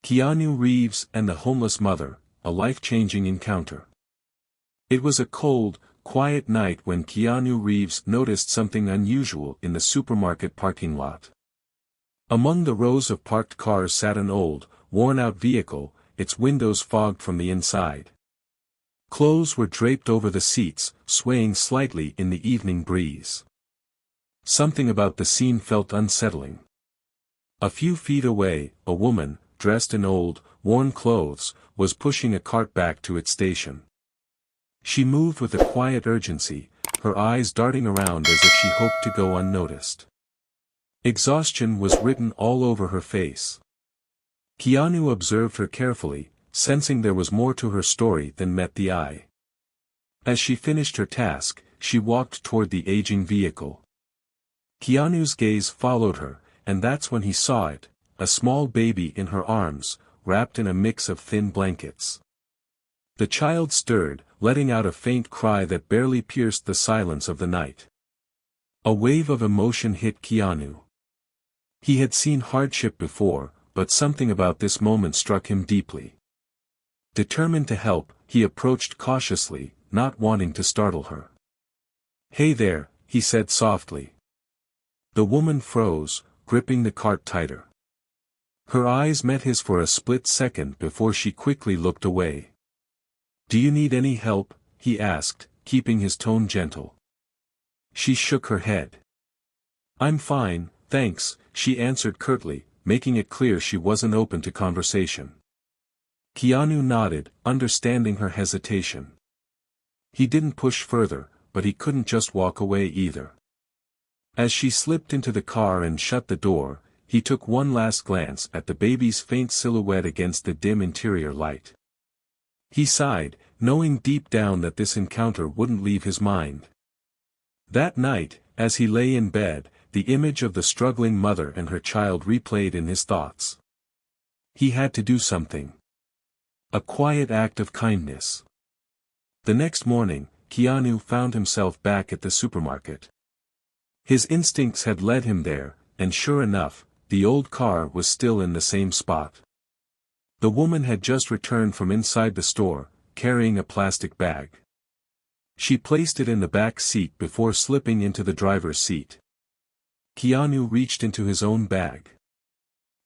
Keanu Reeves and the homeless mother, a life-changing encounter. It was a cold, quiet night when Keanu Reeves noticed something unusual in the supermarket parking lot. Among the rows of parked cars sat an old, worn-out vehicle, its windows fogged from the inside. Clothes were draped over the seats, swaying slightly in the evening breeze. Something about the scene felt unsettling. A few feet away, a woman, dressed in old, worn clothes, was pushing a cart back to its station. She moved with a quiet urgency, her eyes darting around as if she hoped to go unnoticed. Exhaustion was written all over her face. Keanu observed her carefully, sensing there was more to her story than met the eye. As she finished her task, she walked toward the aging vehicle. Keanu's gaze followed her, and that's when he saw it, a small baby in her arms, wrapped in a mix of thin blankets. The child stirred, letting out a faint cry that barely pierced the silence of the night. A wave of emotion hit Keanu. He had seen hardship before, but something about this moment struck him deeply. Determined to help, he approached cautiously, not wanting to startle her. "Hey there," he said softly. The woman froze, gripping the cart tighter. Her eyes met his for a split second before she quickly looked away. "Do you need any help?" he asked, keeping his tone gentle. She shook her head. "I'm fine, thanks," she answered curtly, making it clear she wasn't open to conversation. Keanu nodded, understanding her hesitation. He didn't push further, but he couldn't just walk away either. As she slipped into the car and shut the door, he took one last glance at the baby's faint silhouette against the dim interior light. He sighed, knowing deep down that this encounter wouldn't leave his mind. That night, as he lay in bed, the image of the struggling mother and her child replayed in his thoughts. He had to do something. A quiet act of kindness. The next morning, Keanu found himself back at the supermarket. His instincts had led him there, and sure enough, the old car was still in the same spot. The woman had just returned from inside the store, carrying a plastic bag. She placed it in the back seat before slipping into the driver's seat. Keanu reached into his own bag.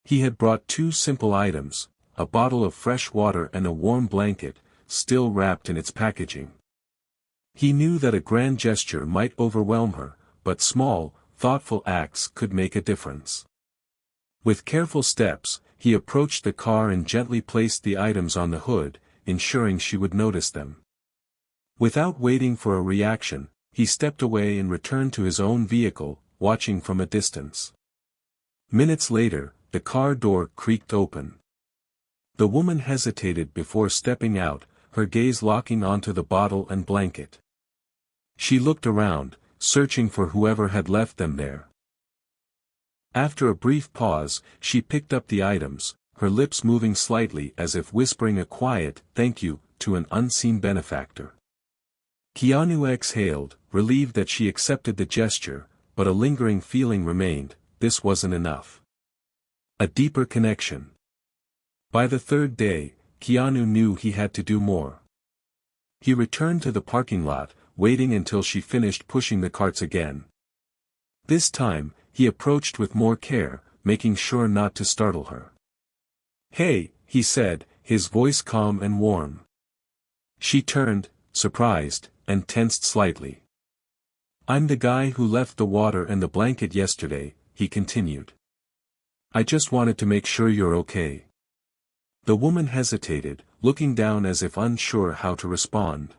He had brought two simple items, a bottle of fresh water and a warm blanket, still wrapped in its packaging. He knew that a grand gesture might overwhelm her, but small, thoughtful acts could make a difference. With careful steps, he approached the car and gently placed the items on the hood, ensuring she would notice them. Without waiting for a reaction, he stepped away and returned to his own vehicle, watching from a distance. Minutes later, the car door creaked open. The woman hesitated before stepping out, her gaze locking onto the bottle and blanket. She looked around, searching for whoever had left them there. After a brief pause, she picked up the items, her lips moving slightly as if whispering a quiet "thank you" to an unseen benefactor. Keanu exhaled, relieved that she accepted the gesture, but a lingering feeling remained: this wasn't enough. A deeper connection. By the third day, Keanu knew he had to do more. He returned to the parking lot, waiting until she finished pushing the carts again. This time, he approached with more care, making sure not to startle her. "Hey," he said, his voice calm and warm. She turned, surprised, and tensed slightly. "I'm the guy who left the water and the blanket yesterday," he continued. "I just wanted to make sure you're okay." The woman hesitated, looking down as if unsure how to respond.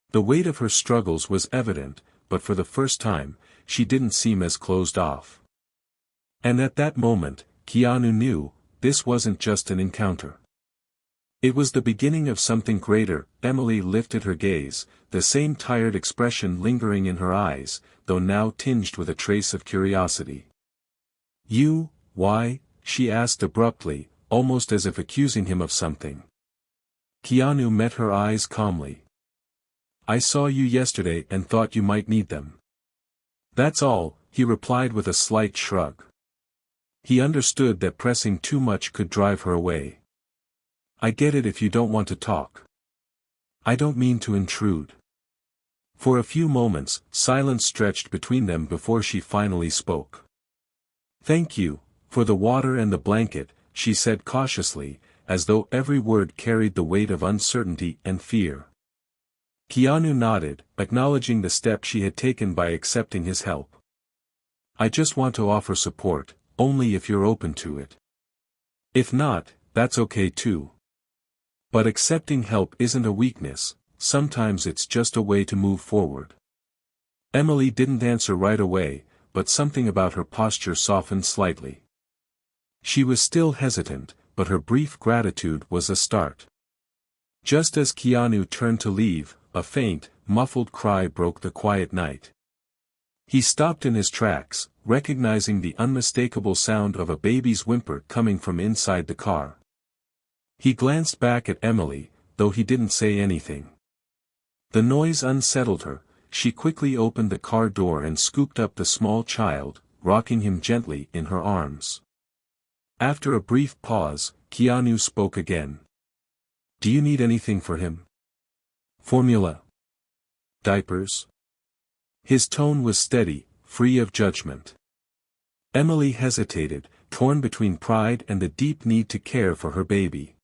The weight of her struggles was evident, but for the first time, she didn't seem as closed off. And at that moment, Keanu knew, this wasn't just an encounter. It was the beginning of something greater. Emily lifted her gaze, the same tired expression lingering in her eyes, though now tinged with a trace of curiosity. Why?" she asked abruptly, almost as if accusing him of something. Keanu met her eyes calmly. "I saw you yesterday and thought you might need them." "That's all," he replied with a slight shrug. He understood that pressing too much could drive her away. I get it if you don't want to talk. I don't mean to intrude. For a few moments, silence stretched between them before she finally spoke. Thank you, for the water and the blanket, she said cautiously, as though every word carried the weight of uncertainty and fear. Keanu nodded, acknowledging the step she had taken by accepting his help. I just want to offer support, only if you're open to it. If not, that's okay too. But accepting help isn't a weakness, sometimes it's just a way to move forward. Emily didn't answer right away, but something about her posture softened slightly. She was still hesitant, but her brief gratitude was a start. Just as Keanu turned to leave, a faint, muffled cry broke the quiet night. He stopped in his tracks, recognizing the unmistakable sound of a baby's whimper coming from inside the car. He glanced back at Emily, though he didn't say anything. The noise unsettled her. She quickly opened the car door and scooped up the small child, rocking him gently in her arms. After a brief pause, Keanu spoke again. Do you need anything for him? Formula? Diapers? His tone was steady, free of judgment. Emily hesitated, torn between pride and the deep need to care for her baby.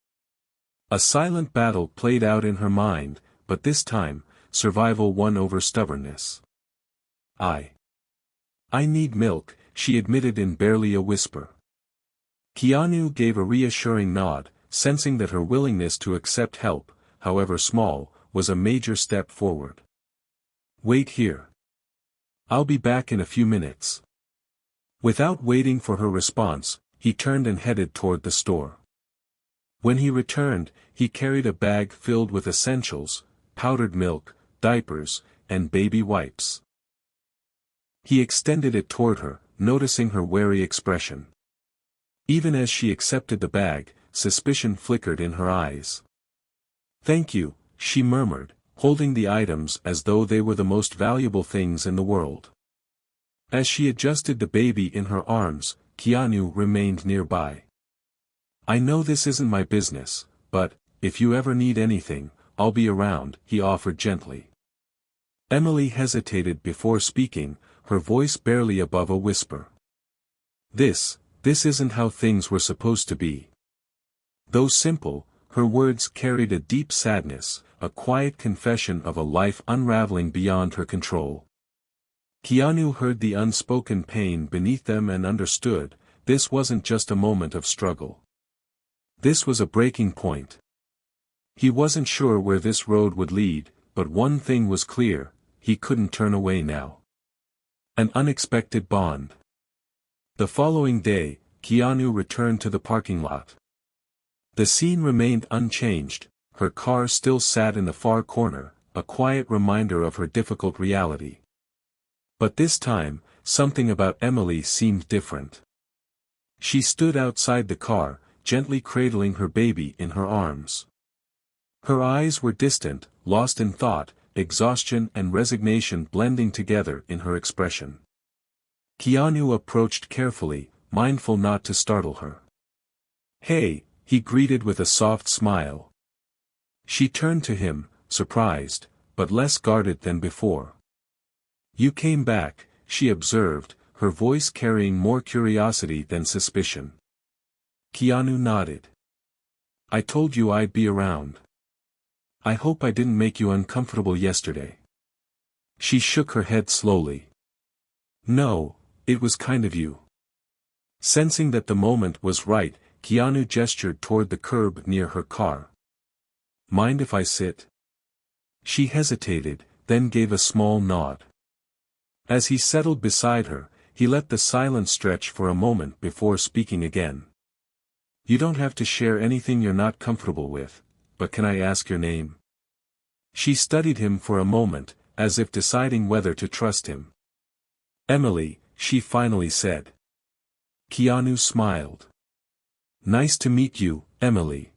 A silent battle played out in her mind, but this time, survival won over stubbornness. I need milk, she admitted in barely a whisper. Keanu gave a reassuring nod, sensing that her willingness to accept help, however small, was a major step forward. Wait here. I'll be back in a few minutes. Without waiting for her response, he turned and headed toward the store. When he returned, he carried a bag filled with essentials, powdered milk, diapers, and baby wipes. He extended it toward her, noticing her wary expression. Even as she accepted the bag, suspicion flickered in her eyes. Thank you, she murmured, holding the items as though they were the most valuable things in the world. As she adjusted the baby in her arms, Keanu remained nearby. I know this isn't my business, but, if you ever need anything, I'll be around, he offered gently. Emily hesitated before speaking, her voice barely above a whisper. This isn't how things were supposed to be. Though simple, her words carried a deep sadness, a quiet confession of a life unraveling beyond her control. Keanu heard the unspoken pain beneath them and understood, this wasn't just a moment of struggle. This was a breaking point. He wasn't sure where this road would lead, but one thing was clear, he couldn't turn away now. An unexpected bond. The following day, Keanu returned to the parking lot. The scene remained unchanged, her car still sat in the far corner, a quiet reminder of her difficult reality. But this time, something about Emily seemed different. She stood outside the car, gently cradling her baby in her arms. Her eyes were distant, lost in thought, exhaustion and resignation blending together in her expression. Keanu approached carefully, mindful not to startle her. Hey, he greeted with a soft smile. She turned to him, surprised, but less guarded than before. You came back, she observed, her voice carrying more curiosity than suspicion. Keanu nodded. I told you I'd be around. I hope I didn't make you uncomfortable yesterday. She shook her head slowly. No, it was kind of you. Sensing that the moment was right, Keanu gestured toward the curb near her car. Mind if I sit? She hesitated, then gave a small nod. As he settled beside her, he let the silence stretch for a moment before speaking again. You don't have to share anything you're not comfortable with, but can I ask your name? She studied him for a moment, as if deciding whether to trust him. Emily, she finally said. Keanu smiled. Nice to meet you, Emily.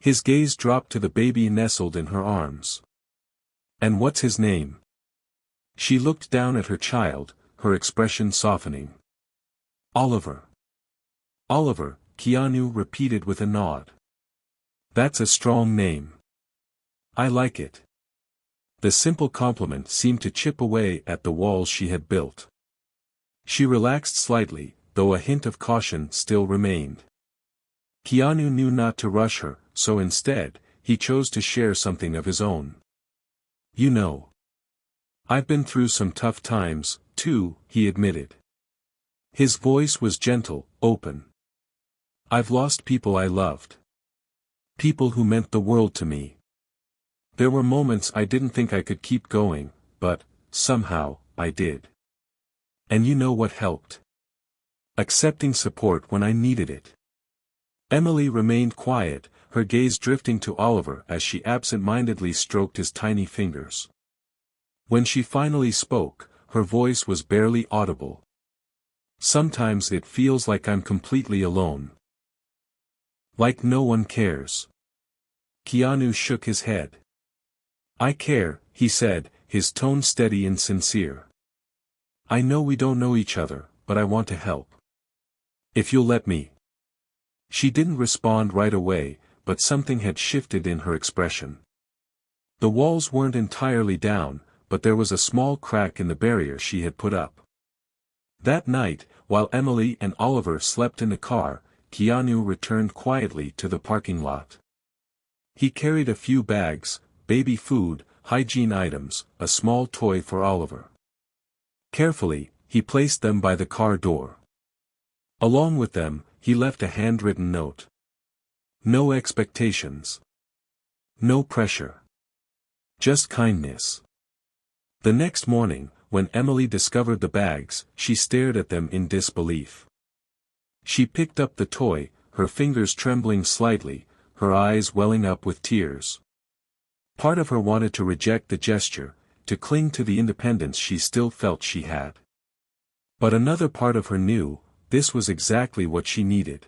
His gaze dropped to the baby nestled in her arms. And what's his name? She looked down at her child, her expression softening. Oliver. Oliver, Keanu repeated with a nod. That's a strong name. I like it. The simple compliment seemed to chip away at the walls she had built. She relaxed slightly, though a hint of caution still remained. Keanu knew not to rush her, so instead, he chose to share something of his own. You know. I've been through some tough times, too, he admitted. His voice was gentle, open. I've lost people I loved. People who meant the world to me. There were moments I didn't think I could keep going, but, somehow, I did. And you know what helped? Accepting support when I needed it. Emily remained quiet, her gaze drifting to Oliver as she absent-mindedly stroked his tiny fingers. When she finally spoke, her voice was barely audible. Sometimes it feels like I'm completely alone. Like no one cares. Keanu shook his head. I care, he said, his tone steady and sincere. I know we don't know each other, but I want to help. If you'll let me. She didn't respond right away, but something had shifted in her expression. The walls weren't entirely down, but there was a small crack in the barrier she had put up. That night, while Emily and Oliver slept in the car, Keanu returned quietly to the parking lot. He carried a few bags, baby food, hygiene items, a small toy for Oliver. Carefully, he placed them by the car door. Along with them, he left a handwritten note. No expectations. No pressure. Just kindness. The next morning, when Emily discovered the bags, she stared at them in disbelief. She picked up the toy, her fingers trembling slightly, her eyes welling up with tears. Part of her wanted to reject the gesture, to cling to the independence she still felt she had. But another part of her knew, this was exactly what she needed.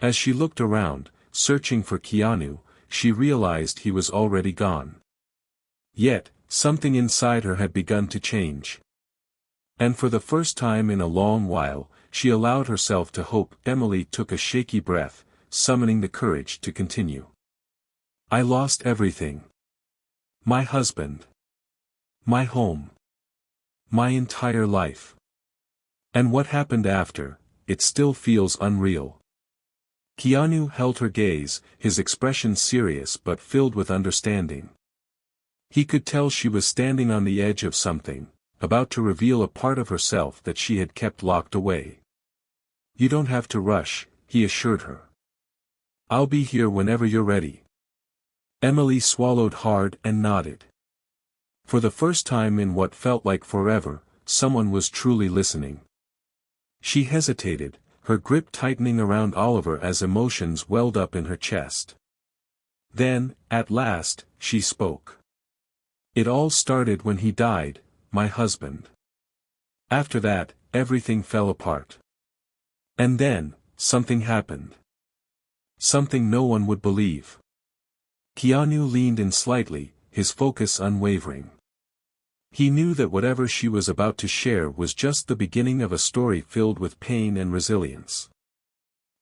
As she looked around, searching for Keanu, she realized he was already gone. Yet, something inside her had begun to change. And for the first time in a long while, she allowed herself to hope. Emily took a shaky breath, summoning the courage to continue. I lost everything. My husband. My home. My entire life. And what happened after, it still feels unreal. Keanu held her gaze, his expression serious but filled with understanding. He could tell she was standing on the edge of something, about to reveal a part of herself that she had kept locked away. You don't have to rush, he assured her. I'll be here whenever you're ready. Emily swallowed hard and nodded. For the first time in what felt like forever, someone was truly listening. She hesitated, her grip tightening around Oliver as emotions welled up in her chest. Then, at last, she spoke. It all started when he died, my husband. After that, everything fell apart. And then, something happened. Something no one would believe. Keanu leaned in slightly, his focus unwavering. He knew that whatever she was about to share was just the beginning of a story filled with pain and resilience.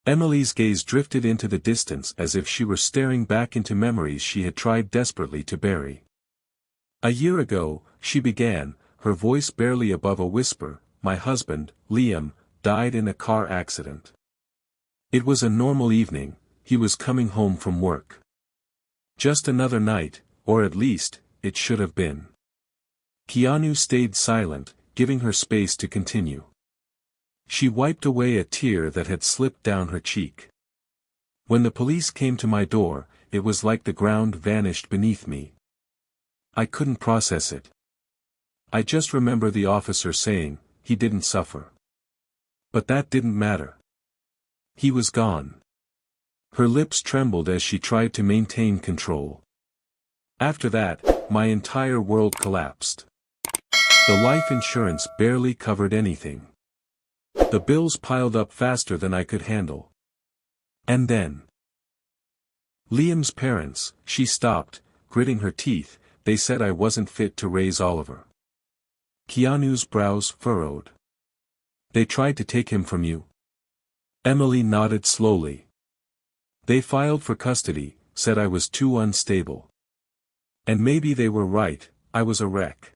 Emily's gaze drifted into the distance as if she were staring back into memories she had tried desperately to bury. A year ago, she began, her voice barely above a whisper, my husband, Liam, died in a car accident. It was a normal evening, he was coming home from work. Just another night, or at least, it should have been. Keanu stayed silent, giving her space to continue. She wiped away a tear that had slipped down her cheek. When the police came to my door, it was like the ground vanished beneath me. I couldn't process it. I just remember the officer saying, he didn't suffer. But that didn't matter. He was gone. Her lips trembled as she tried to maintain control. After that, my entire world collapsed. The life insurance barely covered anything. The bills piled up faster than I could handle. And then. Liam's parents, she stopped, gritting her teeth, they said I wasn't fit to raise Oliver. Keanu's brows furrowed. They tried to take him from you. Emily nodded slowly. They filed for custody, said I was too unstable. And maybe they were right, I was a wreck.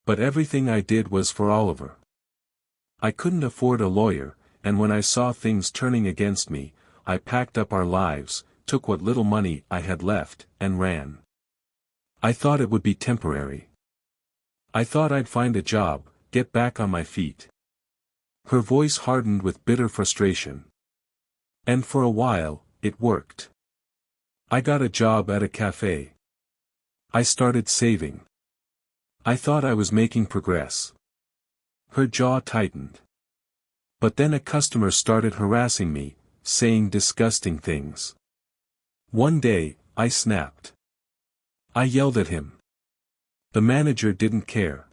But everything I did was for Oliver. I couldn't afford a lawyer, and when I saw things turning against me, I packed up our lives, took what little money I had left, and ran. I thought it would be temporary. I thought I'd find a job, get back on my feet. Her voice hardened with bitter frustration. And for a while, it worked. I got a job at a cafe. I started saving. I thought I was making progress. Her jaw tightened. But then a customer started harassing me, saying disgusting things. One day, I snapped. I yelled at him. The manager didn't care.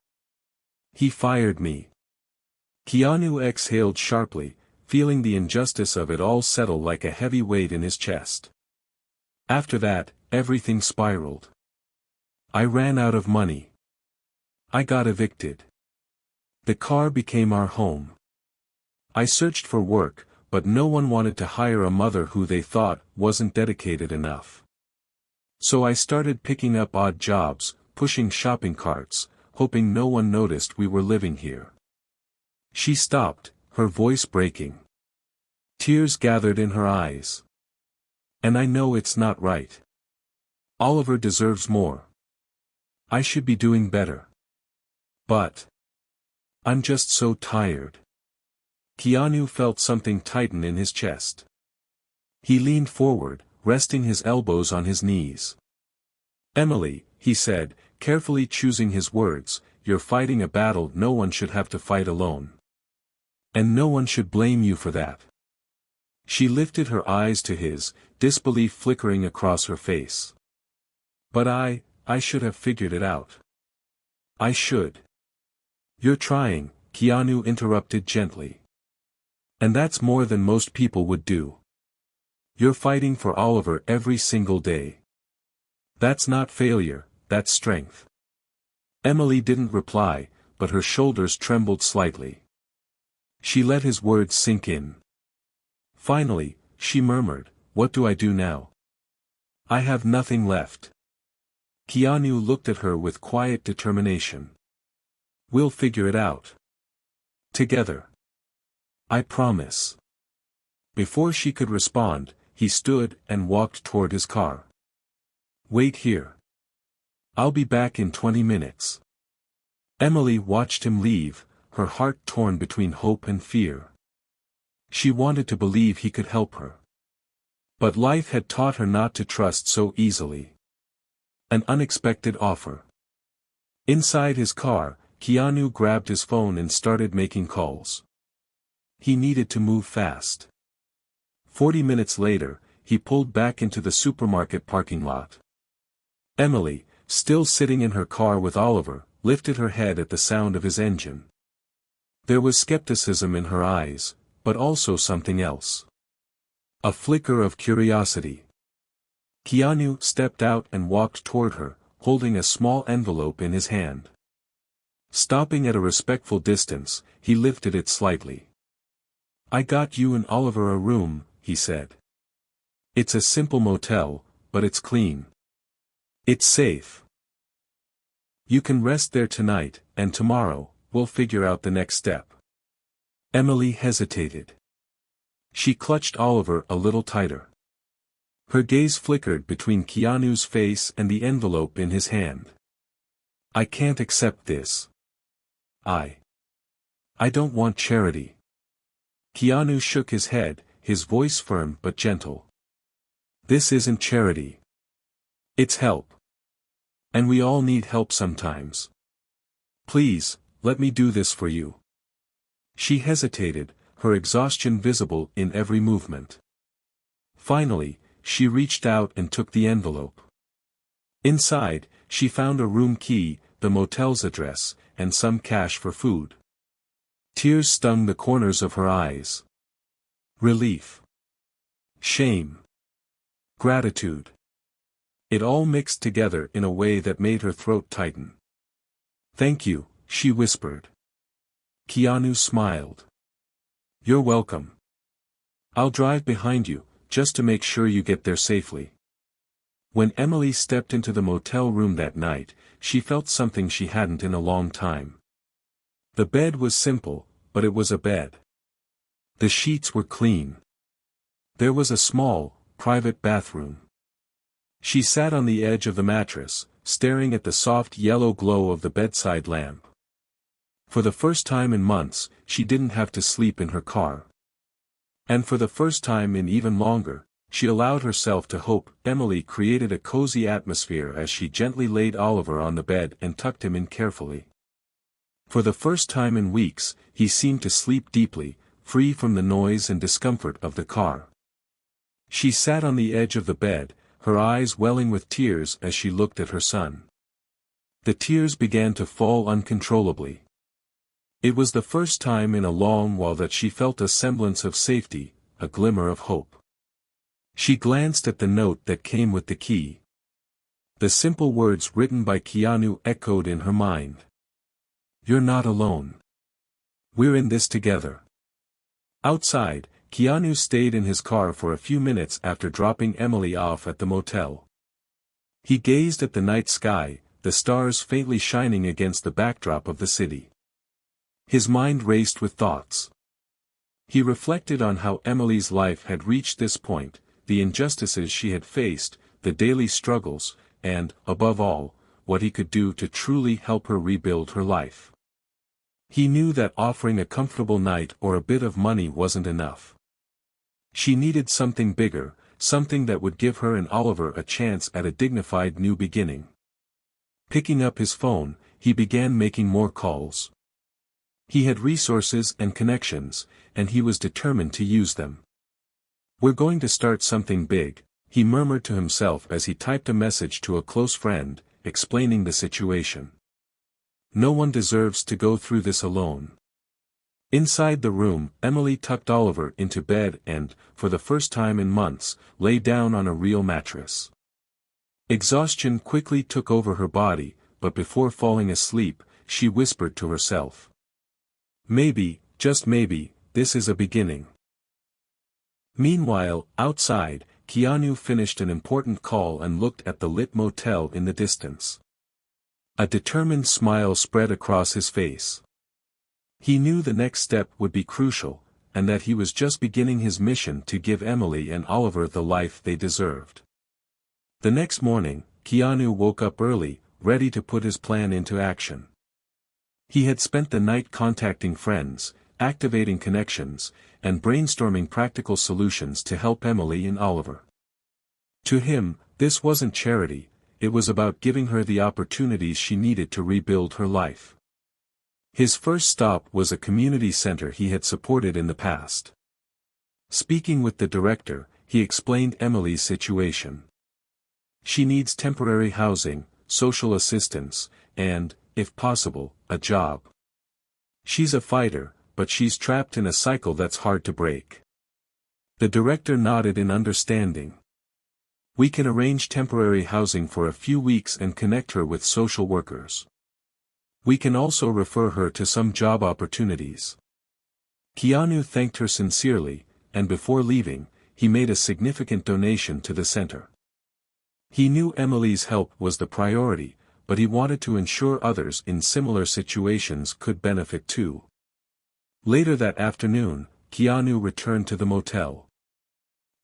He fired me. Keanu exhaled sharply, feeling the injustice of it all settle like a heavy weight in his chest. After that, everything spiraled. I ran out of money. I got evicted. The car became our home. I searched for work, but no one wanted to hire a mother who they thought wasn't dedicated enough. So I started picking up odd jobs, pushing shopping carts, hoping no one noticed we were living here. She stopped, her voice breaking. Tears gathered in her eyes. And I know it's not right. Oliver deserves more. I should be doing better. But I'm just so tired. Keanu felt something tighten in his chest. He leaned forward, resting his elbows on his knees. Emily, he said, carefully choosing his words, you're fighting a battle no one should have to fight alone. And no one should blame you for that. She lifted her eyes to his, disbelief flickering across her face. But I should have figured it out. I should. You're trying, Keanu interrupted gently. And that's more than most people would do. You're fighting for Oliver every single day. That's not failure, that's strength. Emily didn't reply, but her shoulders trembled slightly. She let his words sink in. Finally, she murmured, what do I do now? I have nothing left. Keanu looked at her with quiet determination. We'll figure it out. Together. I promise. Before she could respond, he stood and walked toward his car. Wait here. I'll be back in 20 minutes. Emily watched him leave, her heart torn between hope and fear. She wanted to believe he could help her. But life had taught her not to trust so easily. An unexpected offer. Inside his car, Keanu grabbed his phone and started making calls. He needed to move fast. 40 minutes later, he pulled back into the supermarket parking lot. Emily, still sitting in her car with Oliver, lifted her head at the sound of his engine. There was skepticism in her eyes, but also something else. A flicker of curiosity. Keanu stepped out and walked toward her, holding a small envelope in his hand. Stopping at a respectful distance, he lifted it slightly. I got you and Oliver a room, he said. It's a simple motel, but it's clean. It's safe. You can rest there tonight, and tomorrow, we'll figure out the next step. Emily hesitated. She clutched Oliver a little tighter. Her gaze flickered between Keanu's face and the envelope in his hand. I can't accept this. I don't want charity. Keanu shook his head, his voice firm but gentle. This isn't charity. It's help. And we all need help sometimes. Please, let me do this for you. She hesitated, her exhaustion visible in every movement. Finally, she reached out and took the envelope. Inside, she found a room key, the motel's address, and some cash for food. Tears stung the corners of her eyes. Relief. Shame. Gratitude. It all mixed together in a way that made her throat tighten. Thank you, she whispered. Keanu smiled. You're welcome. I'll drive behind you, just to make sure you get there safely. When Emily stepped into the motel room that night, she felt something she hadn't in a long time. The bed was simple, but it was a bed. The sheets were clean. There was a small, private bathroom. She sat on the edge of the mattress, staring at the soft yellow glow of the bedside lamp. For the first time in months, she didn't have to sleep in her car. And for the first time in even longer, she allowed herself to hope. Emily created a cozy atmosphere as she gently laid Oliver on the bed and tucked him in carefully. For the first time in weeks, he seemed to sleep deeply, free from the noise and discomfort of the car. She sat on the edge of the bed, her eyes welling with tears as she looked at her son. The tears began to fall uncontrollably. It was the first time in a long while that she felt a semblance of safety, a glimmer of hope. She glanced at the note that came with the key. The simple words written by Keanu echoed in her mind. "You're not alone. We're in this together." Outside, Keanu stayed in his car for a few minutes after dropping Emily off at the motel. He gazed at the night sky, the stars faintly shining against the backdrop of the city. His mind raced with thoughts. He reflected on how Emily's life had reached this point, the injustices she had faced, the daily struggles, and, above all, what he could do to truly help her rebuild her life. He knew that offering a comfortable night or a bit of money wasn't enough. She needed something bigger, something that would give her and Oliver a chance at a dignified new beginning. Picking up his phone, he began making more calls. He had resources and connections, and he was determined to use them. "We're going to start something big," he murmured to himself as he typed a message to a close friend, explaining the situation. "No one deserves to go through this alone." Inside the room, Emily tucked Oliver into bed and, for the first time in months, lay down on a real mattress. Exhaustion quickly took over her body, but before falling asleep, she whispered to herself. "Maybe, just maybe, this is a beginning." Meanwhile, outside, Keanu finished an important call and looked at the lit motel in the distance. A determined smile spread across his face. He knew the next step would be crucial, and that he was just beginning his mission to give Emily and Oliver the life they deserved. The next morning, Keanu woke up early, ready to put his plan into action. He had spent the night contacting friends, activating connections, and brainstorming practical solutions to help Emily and Oliver. To him, this wasn't charity, it was about giving her the opportunities she needed to rebuild her life. His first stop was a community center he had supported in the past. Speaking with the director, he explained Emily's situation. She needs temporary housing, social assistance, and, if possible, a job. She's a fighter, but she's trapped in a cycle that's hard to break. The director nodded in understanding. "We can arrange temporary housing for a few weeks and connect her with social workers. We can also refer her to some job opportunities." Keanu thanked her sincerely, and before leaving, he made a significant donation to the center. He knew Emily's help was the priority, but he wanted to ensure others in similar situations could benefit too. Later that afternoon, Keanu returned to the motel.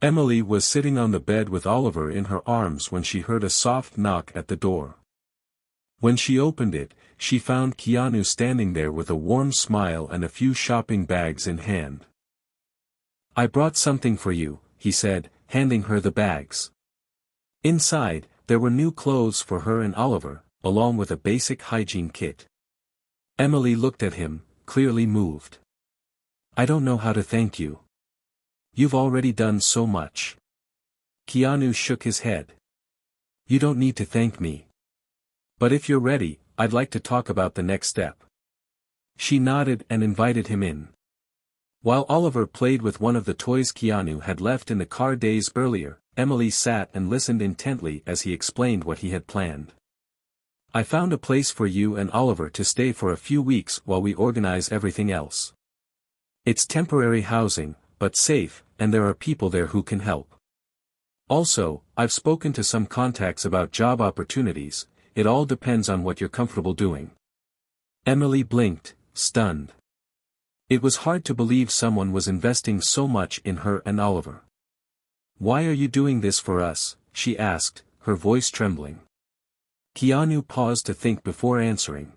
Emily was sitting on the bed with Oliver in her arms when she heard a soft knock at the door. When she opened it, she found Keanu standing there with a warm smile and a few shopping bags in hand. "I brought something for you," he said, handing her the bags. Inside, there were new clothes for her and Oliver, along with a basic hygiene kit. Emily looked at him, clearly moved. "I don't know how to thank you. You've already done so much." Keanu shook his head. "You don't need to thank me. But if you're ready, I'd like to talk about the next step." She nodded and invited him in. While Oliver played with one of the toys Keanu had left in the car days earlier, Emily sat and listened intently as he explained what he had planned. "I found a place for you and Oliver to stay for a few weeks while we organize everything else. It's temporary housing, but safe, and there are people there who can help. Also, I've spoken to some contacts about job opportunities. It all depends on what you're comfortable doing." Emily blinked, stunned. It was hard to believe someone was investing so much in her and Oliver. "Why are you doing this for us?" she asked, her voice trembling. Keanu paused to think before answering.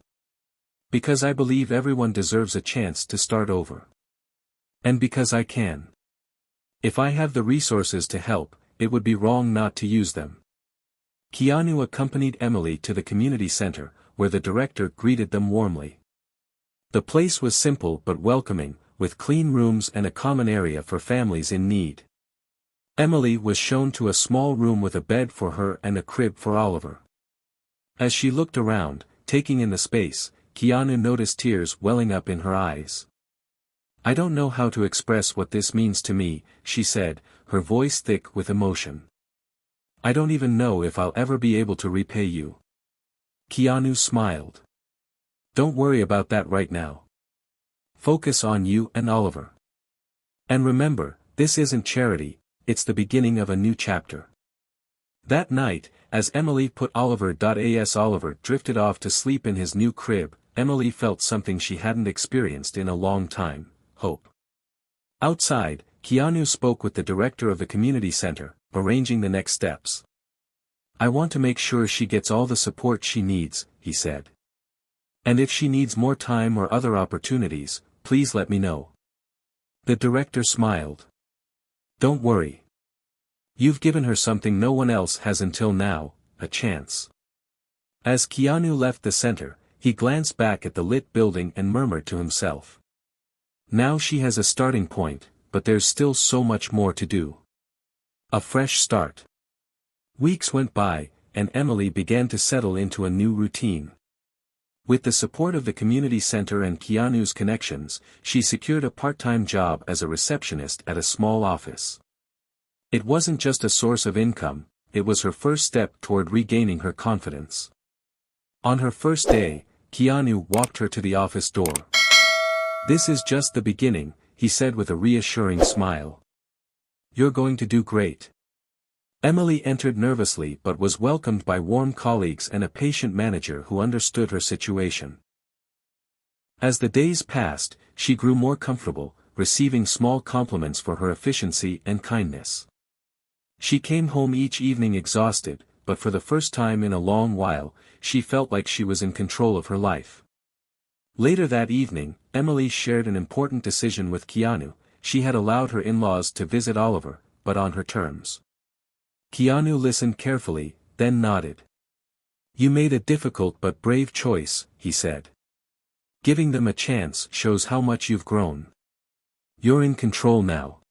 "Because I believe everyone deserves a chance to start over. And because I can. If I have the resources to help, it would be wrong not to use them." Keanu accompanied Emily to the community center, where the director greeted them warmly. The place was simple but welcoming, with clean rooms and a common area for families in need. Emily was shown to a small room with a bed for her and a crib for Oliver. As she looked around, taking in the space, Keanu noticed tears welling up in her eyes. "I don't know how to express what this means to me," she said, her voice thick with emotion. "I don't even know if I'll ever be able to repay you." Keanu smiled. "Don't worry about that right now. Focus on you and Oliver. And remember, this isn't charity, it's the beginning of a new chapter." That night, as Emily put Oliver drifted off to sleep in his new crib, Emily felt something she hadn't experienced in a long time: hope. Outside, Keanu spoke with the director of the community center, arranging the next steps. "I want to make sure she gets all the support she needs," he said. "And if she needs more time or other opportunities, please let me know." The director smiled. "Don't worry. You've given her something no one else has until now, a chance." As Keanu left the center, he glanced back at the lit building and murmured to himself. "Now she has a starting point, but there's still so much more to do. A fresh start." Weeks went by, and Emily began to settle into a new routine. With the support of the community center and Keanu's connections, she secured a part-time job as a receptionist at a small office. It wasn't just a source of income, it was her first step toward regaining her confidence. On her first day, Keanu walked her to the office door. "This is just the beginning," he said with a reassuring smile. "You're going to do great." Emily entered nervously but was welcomed by warm colleagues and a patient manager who understood her situation. As the days passed, she grew more comfortable, receiving small compliments for her efficiency and kindness. She came home each evening exhausted, but for the first time in a long while, she felt like she was in control of her life. Later that evening, Emily shared an important decision with Keanu. She had allowed her in-laws to visit Oliver, but on her terms. Keanu listened carefully, then nodded. "You made a difficult but brave choice," he said. "Giving them a chance shows how much you've grown. You're in control now."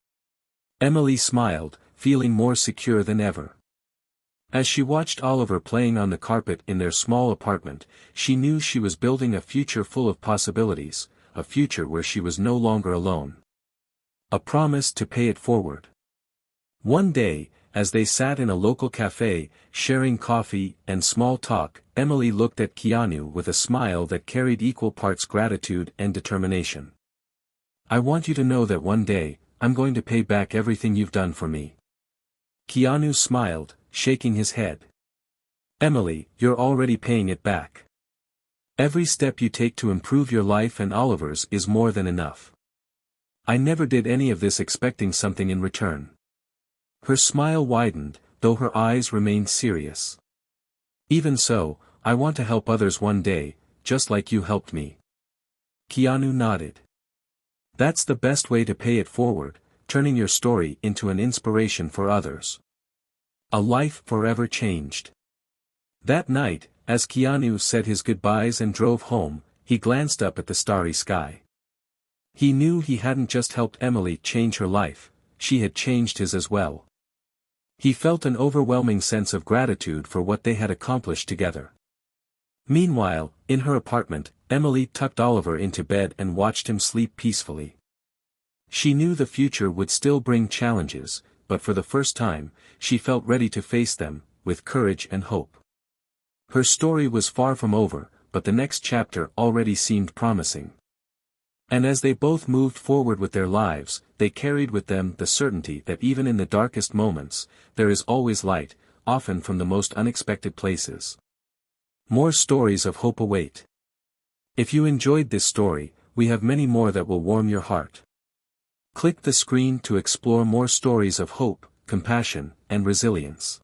Emily smiled, feeling more secure than ever. As she watched Oliver playing on the carpet in their small apartment, she knew she was building a future full of possibilities, a future where she was no longer alone. A promise to pay it forward. One day, as they sat in a local cafe, sharing coffee and small talk, Emily looked at Keanu with a smile that carried equal parts gratitude and determination. "I want you to know that one day, I'm going to pay back everything you've done for me." Keanu smiled, shaking his head. "Emily, you're already paying it back. Every step you take to improve your life and Oliver's is more than enough. I never did any of this expecting something in return." Her smile widened, though her eyes remained serious. "Even so, I want to help others one day, just like you helped me." Keanu nodded. "That's the best way to pay it forward, turning your story into an inspiration for others. A life forever changed." That night, as Keanu said his goodbyes and drove home, he glanced up at the starry sky. He knew he hadn't just helped Emily change her life, she had changed his as well. He felt an overwhelming sense of gratitude for what they had accomplished together. Meanwhile, in her apartment, Emily tucked Oliver into bed and watched him sleep peacefully. She knew the future would still bring challenges, but for the first time, she felt ready to face them, with courage and hope. Her story was far from over, but the next chapter already seemed promising. And as they both moved forward with their lives, they carried with them the certainty that even in the darkest moments, there is always light, often from the most unexpected places. More stories of hope await. If you enjoyed this story, we have many more that will warm your heart. Click the screen to explore more stories of hope, compassion, and resilience.